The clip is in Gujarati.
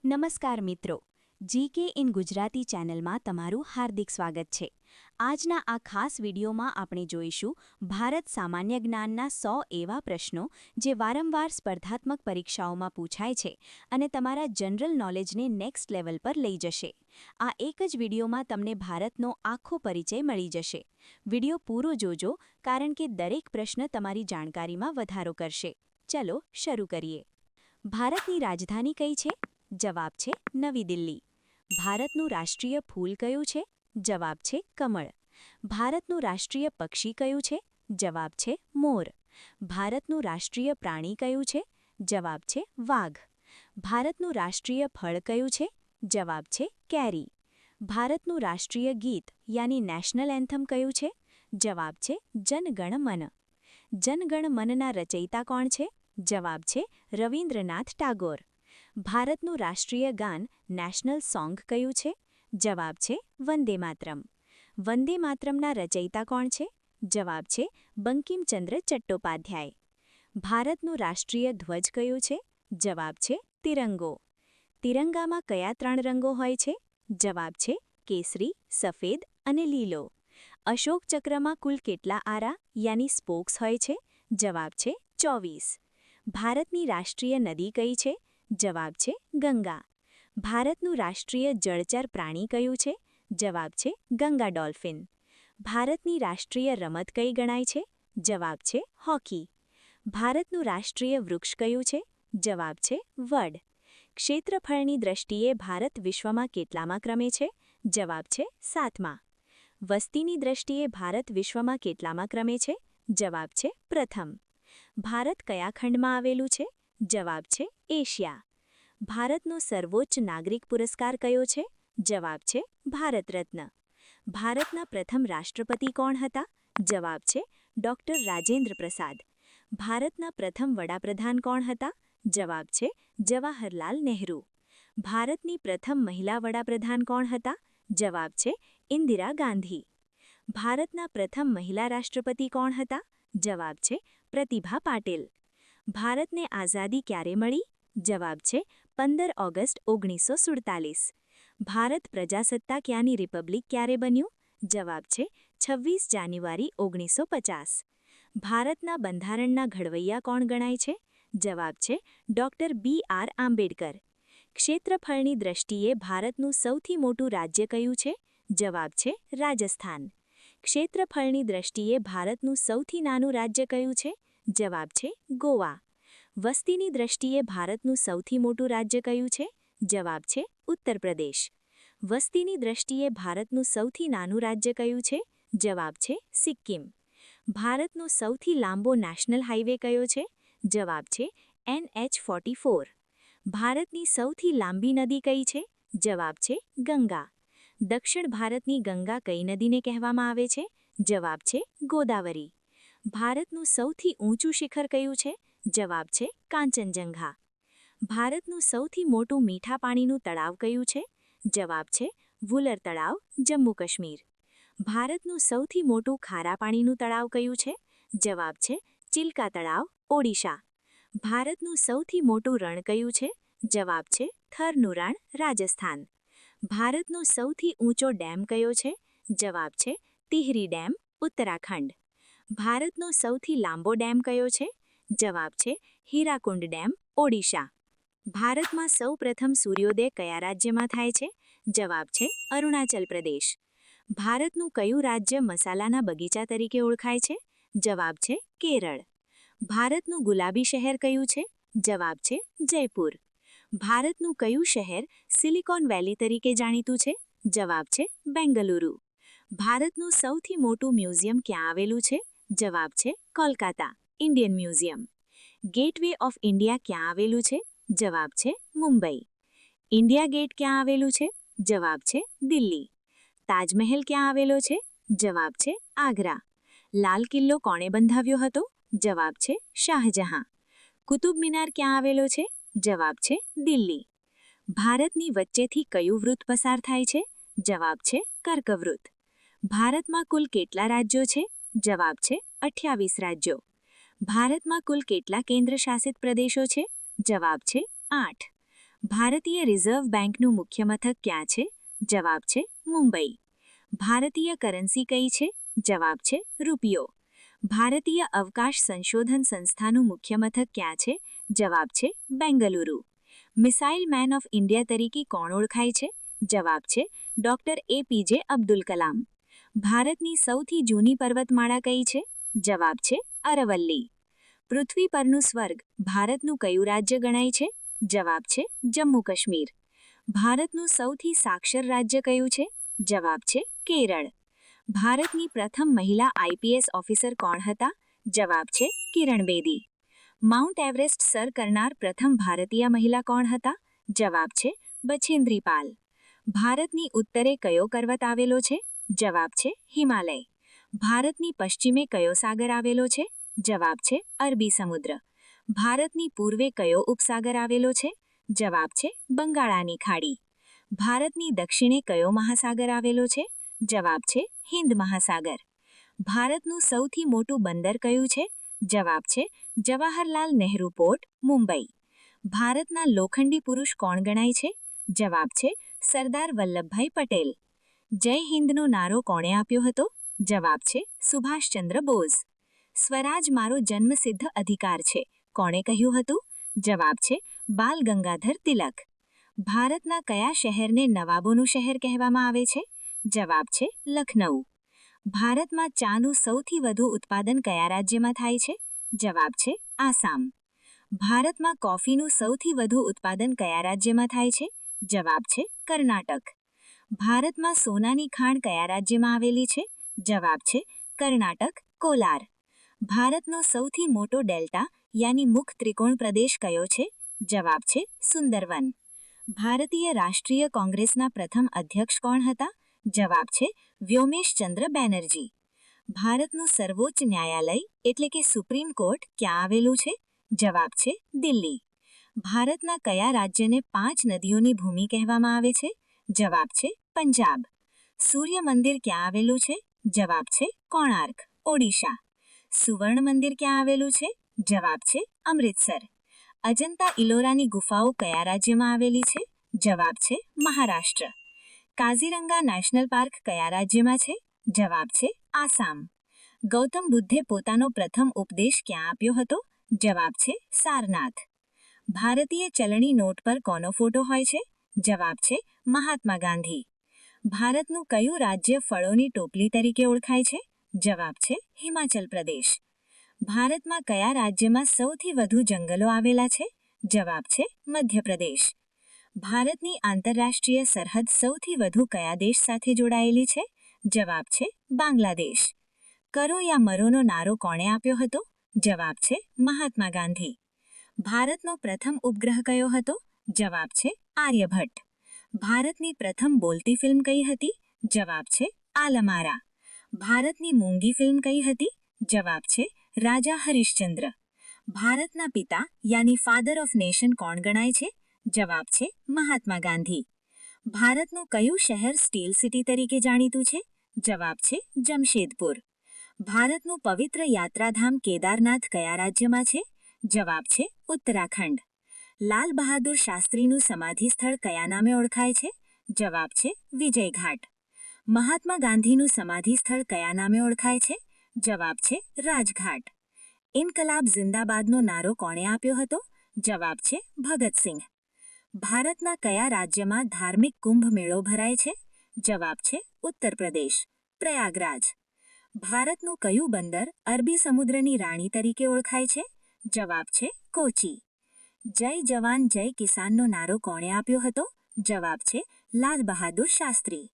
નમસ્કાર મિત્રો, જીકે ઇન ગુજરાતી ચેનલમાં તમારું હાર્દિક સ્વાગત છે। આજના આ ખાસ વિડીયોમાં આપણે જોઈશું ભારત સામાન્ય જ્ઞાનના 100 એવા પ્રશ્નો જે વારંવાર સ્પર્ધાત્મક પરીક્ષાઓમાં પૂછાય છે અને તમારા જનરલ નોલેજને નેક્સ્ટ લેવલ પર લઈ જશે। આ એક જ વિડીયોમાં તમને ભારતનો આખો પરિચય મળી જશે। વિડીયો પૂરો જોજો કારણ કે દરેક પ્રશ્ન તમારી જાણકારીમાં વધારો કરશે। ચલો શરૂ કરીએ। ભારતની રાજધાની કઈ છે? જવાબ છે નવી દિલ્હી। ભારતનું રાષ્ટ્રીય ફૂલ કયું છે? જવાબ છે કમળ। ભારતનું રાષ્ટ્રીય પક્ષી કયું છે? જવાબ છે મોર। ભારતનું રાષ્ટ્રીય પ્રાણી કયું છે? જવાબ છે વાઘ। ભારતનું રાષ્ટ્રીય ફળ કયું છે? જવાબ છે કેરી। ભારતનું રાષ્ટ્રીય ગીત યાની નેશનલ એન્થમ કયું છે? જવાબ છે જન ગણ મન। જન ગણ મનના રચયિતા કોણ છે? જવાબ છે રવિન્દ્રનાથ ટાગોર। ભારતનું રાષ્ટ્રીય ગાન નેશનલ સોંગ કયું છે? જવાબ છે વંદે માતરમ। વંદે માતરમના રચયિતા કોણ છે? જવાબ છે બંકિમચંદ્ર ચટ્ટોપાધ્યાય। ભારતનું રાષ્ટ્રીય ધ્વજ કયું છે? જવાબ છે તિરંગો। તિરંગામાં કયા 3 રંગો હોય છે? જવાબ છે કેસરી, સફેદ અને લીલો। અશોક ચક્રમાં કુલ કેટલા આરા યાની સ્પોક્સ હોય છે? જવાબ છે 24। ભારતની રાષ્ટ્રીય નદી કઈ છે? જવાબ છે ગંગા। ભારતનું રાષ્ટ્રીય જળચર પ્રાણી કયું છે? જવાબ છે ગંગા ડોલ્ફિન। ભારતની રાષ્ટ્રીય રમત કઈ ગણાય છે? જવાબ છે હોકી। ભારતનું રાષ્ટ્રીય વૃક્ષ કયું છે? જવાબ છે વડ। ક્ષેત્રફળની દ્રષ્ટિએ ભારત વિશ્વમાં કેટલામા ક્રમે છે? જવાબ છે 7મા। વસ્તીની દ્રષ્ટિએ ભારત વિશ્વમાં કેટલામા ક્રમે છે? જવાબ છે પ્રથમ। ભારત કયા ખંડમાં આવેલું છે? જવાબ છે એશિયા। ભારતનો સર્વોચ્ચ નાગરિક પુરસ્કાર કયો છે? જવાબ છે ભારત રત્ન। ભારતના પ્રથમ રાષ્ટ્રપતિ કોણ હતા? જવાબ છે ડૉક્ટર રાજેન્દ્ર પ્રસાદ। ભારતના પ્રથમ વડાપ્રધાન કોણ હતા? જવાબ છે જવાહરલાલ નહેરુ। ભારતની પ્રથમ મહિલા વડાપ્રધાન કોણ હતા? જવાબ છે ઇન્દિરા ગાંધી। ભારતના પ્રથમ મહિલા રાષ્ટ્રપતિ કોણ હતા? જવાબ છે પ્રતિભા પાટીલ। ભારતને આઝાદી ક્યારે મળી? જવાબ છે 15 ઓગસ્ટ 1947। ભારત પ્રજાસત્તાક યાની રિપબ્લિક ક્યારે બન્યું? જવાબ છે 26 જાન્યુઆરી 1950। ભારતના બંધારણના ઘડવૈયા કોણ ગણાય છે? જવાબ છે ડૉક્ટર BR આંબેડકર। ક્ષેત્રફળની દ્રષ્ટિએ ભારતનું સૌથી મોટું રાજ્ય કયું છે? જવાબ છે રાજસ્થાન। ક્ષેત્રફળની દ્રષ્ટિએ ભારતનું સૌથી નાનું રાજ્ય કયું છે? જવાબ છે ગોવા। વસ્તીની દ્રષ્ટિએ ભારતનું સૌથી મોટું રાજ્ય કયું છે? જવાબ છે ઉત્તર પ્રદેશ। વસ્તીની દ્રષ્ટિએ ભારતનું સૌથી નાનું રાજ્ય કયું છે? જવાબ છે સિક્કિમ। ભારતનો સૌથી લાંબો નેશનલ હાઈવે કયો છે? જવાબ છે NH44। ભારતની સૌથી લાંબી નદી કઈ છે? જવાબ છે ગંગા। દક્ષિણ ભારતની ગંગા કઈ નદીને કહેવામાં આવે છે? જવાબ છે ગોદાવરી। ભારતનું સૌથી ઊંચું શિખર કયું છે? જવાબ છે કાંચનજંઘા। ભારતનું સૌથી મોટું મીઠા પાણીનું તળાવ કયું છે? જવાબ છે વુલર તળાવ, જમ્મુ કાશ્મીર। ભારતનું સૌથી મોટું ખારા પાણીનું તળાવ કયું છે? જવાબ છે ચિલ્કા તળાવ, ઓડિશા। ભારતનું સૌથી મોટું રણ કયું છે? જવાબ છે થરનું રણ, રાજસ્થાન। ભારતનો સૌથી ઊંચો ડેમ કયો છે? જવાબ છે તિહરી ડેમ, ઉત્તરાખંડ। ભારતનો સૌથી લાંબો ડેમ કયો છે? જવાબ છે હીરાકુંડ ડેમ, ઓડિશા। ભારતમાં સૌપ્રથમ સૂર્યોદય કયા રાજ્યમાં થાય છે? જવાબ છે અરુણાચલ પ્રદેશ। ભારતનું કયું રાજ્ય મસાલાના બગીચા તરીકે ઓળખાય છે? જવાબ છે કેરળ। ભારતનું ગુલાબી શહેર કયું છે? જવાબ છે જયપુર। ભારતનું કયું શહેર સિલિકોન વેલી તરીકે જાણીતું છે? જવાબ છે બેંગલુરુ। ભારતનું સૌથી મોટું મ્યુઝિયમ ક્યાં આવેલું છે? જવાબ છે Kolkata, Indian museum. Gateway of India ક્યાં આવેલું છે? જવાબ છે મુંબઈ। ઇન્ડિયા ગેટ ક્યાં આવેલું છે? જવાબ છે દિલ્હી। તાજમહેલ ક્યાં આવેલો છે? જવાબ છે આગ્રા। લાલ કિલ્લો કોણે બંધાવ્યો હતો? જવાબ છે શાહજહાં। કુતુબ મિનાર ક્યાં આવેલો છે? જવાબ છે દિલ્હી। ભારતની વચ્ચેથી કયું વૃત્ત પસાર થાય છે? જવાબ છે કર્કવૃત્ત। ભારતમાં કુલ કેટલા રાજ્યો છે? જવાબ છે 28 રાજ્યો। ભારતમાં કુલ કેટલા કેન્દ્ર શાસિત પ્રદેશો છે? જવાબ છે 8। ભારતીય રિઝર્વ બેંકનું મુખ્ય મથક ક્યાં છે? જવાબ છે મુંબઈ. ભારતીય કરન્સી કઈ છે? જવાબ છે રૂપિયો. ભારતીય અવકાશ સંશોધન સંસ્થાનું મુખ્ય મથક ક્યાં છે? જવાબ છે Bengaluru. Missile man of India તરીકે કોણ ઓળખાય છે? જવાબ છે ડોક્ટર APJ અબ્દુલ કલામ. ભારતની સૌથી જૂની પર્વતમાળા કઈ છે? જવાબ છે અરવલ્લી. પૃથ્વી પરનું સ્વર્ગ ભારતનું કયું રાજ્ય ગણાય છે? જવાબ છે જમ્મુ કાશ્મીર. ભારતનું સૌથી સાક્ષર રાજ્ય કયું છે? જવાબ છે કેરળ. ભારતની પ્રથમ મહિલા IPS ઓફિસર કોણ હતા? જવાબ છે Kiran Bedi. Mount Everest sir કરનાર પ્રથમ ભારતીય મહિલા કોણ હતા? જવાબ છે બછેન્દ્રી પાલ. ભારતની ઉત્તરે કયો પર્વત આવેલો છે? જવાબ છે હિમાલય. ભારતની પશ્ચિમે કયો સાગર આવેલો છે? જવાબ છે અરબી સમુદ્ર. ભારતની પૂર્વે કયો ઉપસાગર આવેલો છે? જવાબ છે બંગાળાની ખાડી. ભારતની દક્ષિણે કયો મહાસાગર આવેલો છે? જવાબ છે હિન્દ મહાસાગર. ભારતનું સૌથી મોટું બંદર કયું છે? જવાબ છે જવાહરલાલ નહેરુ પોર્ટ, મુંબઈ. ભારતના લોખંડી પુરુષ કોણ ગણાય છે? જવાબ છે સરદાર વલ્લભભાઈ પટેલ. જય હિન્દનો નારો કોણે આપ્યો હતો? જવાબ છે સુભાષચંદ્ર બોઝ. સ્વરાજ મારો જન્મસિદ્ધ અધિકાર છે કોણે કહ્યું હતું? જવાબ છે બાલ ગંગાધર તિલક. ભારતના કયા શહેરને નવાબોનું શહેર કહેવામાં આવે છે? જવાબ છે લખનઉ. ભારતમાં ચાનું સૌથી વધુ ઉત્પાદન કયા રાજ્યમાં થાય છે? જવાબ છે આસામ. ભારતમાં કોફીનું સૌથી વધુ ઉત્પાદન કયા રાજ્યમાં થાય છે? જવાબ છે કર્ણાટક. ભારતમાં સોનાની ખાણ કયા રાજ્યમાં આવેલી છે? જવાબ છે કર્ણાટક, કોલાર. ભારતનો સૌથી મોટો ડેલ્ટા યાની મુખ ત્રિકોણ પ્રદેશ કયો છે? જવાબ છે સુંદરવન. ભારતીય રાષ્ટ્રીય કોંગ્રેસના પ્રથમ અધ્યક્ષ કોણ હતા? જવાબ છે વ્યોમેશચંદ્ર બેનર્જી. ભારતનું સર્વોચ્ચ ન્યાયાલય એટલે કે સુપ્રીમ કોર્ટ ક્યાં આવેલું છે? જવાબ છે દિલ્હી. ભારતના કયા રાજ્યને 5 નદીઓની ભૂમિ કહેવામાં આવે છે? જવાબ છે પંજાબ. સૂર્ય મંદિર ક્યાં આવેલું છે? જવાબ છે કોણાર્ક, ઓડિશા. સુવર્ણ મંદિર ક્યાં આવેલું છે? જવાબ છે અમૃતસર. અજંતા ઇલોરાની ગુફાઓ કયા રાજ્યમાં આવેલી છે? જવાબ છે મહારાષ્ટ્ર. કાઝીરંગા નેશનલ પાર્ક કયા રાજ્યમાં છે? જવાબ છે આસામ. ગૌતમ બુદ્ધે પોતાનો પ્રથમ ઉપદેશ ક્યાં આપ્યો હતો? જવાબ છે સારનાથ. ભારતીય ચલણી નોટ પર કોનો ફોટો હોય છે? જવાબ છે મહાત્મા ગાંધી. ભારતનું કયું રાજ્ય ફળોની ટોપલી તરીકે ઓળખાય છે? જવાબ છે હિમાચલ પ્રદેશ. ભારતમાં કયા રાજ્યમાં સૌથી વધુ જંગલો આવેલા છે? જવાબ છે મધ્યપ્રદેશ. ભારતની આંતરરાષ્ટ્રીય સરહદ સૌથી વધુ કયા દેશ સાથે જોડાયેલી છે? જવાબ છે બાંગ્લાદેશ. કરો યા મરોનો નારો કોણે આપ્યો હતો? જવાબ છે મહાત્મા ગાંધી. ભારતનો પ્રથમ ઉપગ્રહ કયો હતો? જવાબ છે આર્યભટ્ટ. ભારતની પ્રથમ બોલતી ફિલ્મ કઈ હતી? જવાબ છે આલમારા. ભારતની મૂંગી ફિલ્મ કઈ હતી? જવાબ છે રાજા હરિશ્ચંદ્ર. ભારતના પિતા યાની ફાધર ઓફ નેશન કોણ ગણાય છે? જવાબ છે મહાત્મા ગાંધી. ભારતનું કયું શહેર સ્ટીલ સિટી તરીકે જાણીતું છે? જવાબ છે જમશેદપુર. ભારતનું પવિત્ર યાત્રાધામ કેદારનાથ કયા રાજ્યમાં છે? જવાબ છે ઉત્તરાખંડ. લાલ બહાદુર શાસ્ત્રીનું સમાધિ સ્થળ કયા નામે ઓળખાય છે? જવાબ છે વિજયઘાટ. મહાત્મા ગાંધીનું સમાધિ સ્થળ કયા નામે ઓળખાય છે? જવાબ છે રાજઘાટ. ઇન્કલાબ જિંદાબાદનો નારો કોણે આપ્યો હતો? જવાબ છે ભગતસિંહ. ભારતના કયા રાજ્યમાં ધાર્મિક કુંભ મેળો ભરાય છે? જવાબ છે ઉત્તર પ્રદેશ, પ્રયાગરાજ. ભારતનું કયું બંદર અરબી સમુદ્રની રાણી તરીકે ઓળખાય છે? જવાબ છે કોચી. જય જવાન જય કિસાનનો નારો કોણે આપ્યો હતો? જવાબ છે લાલ બહાદુર શાસ્ત્રી.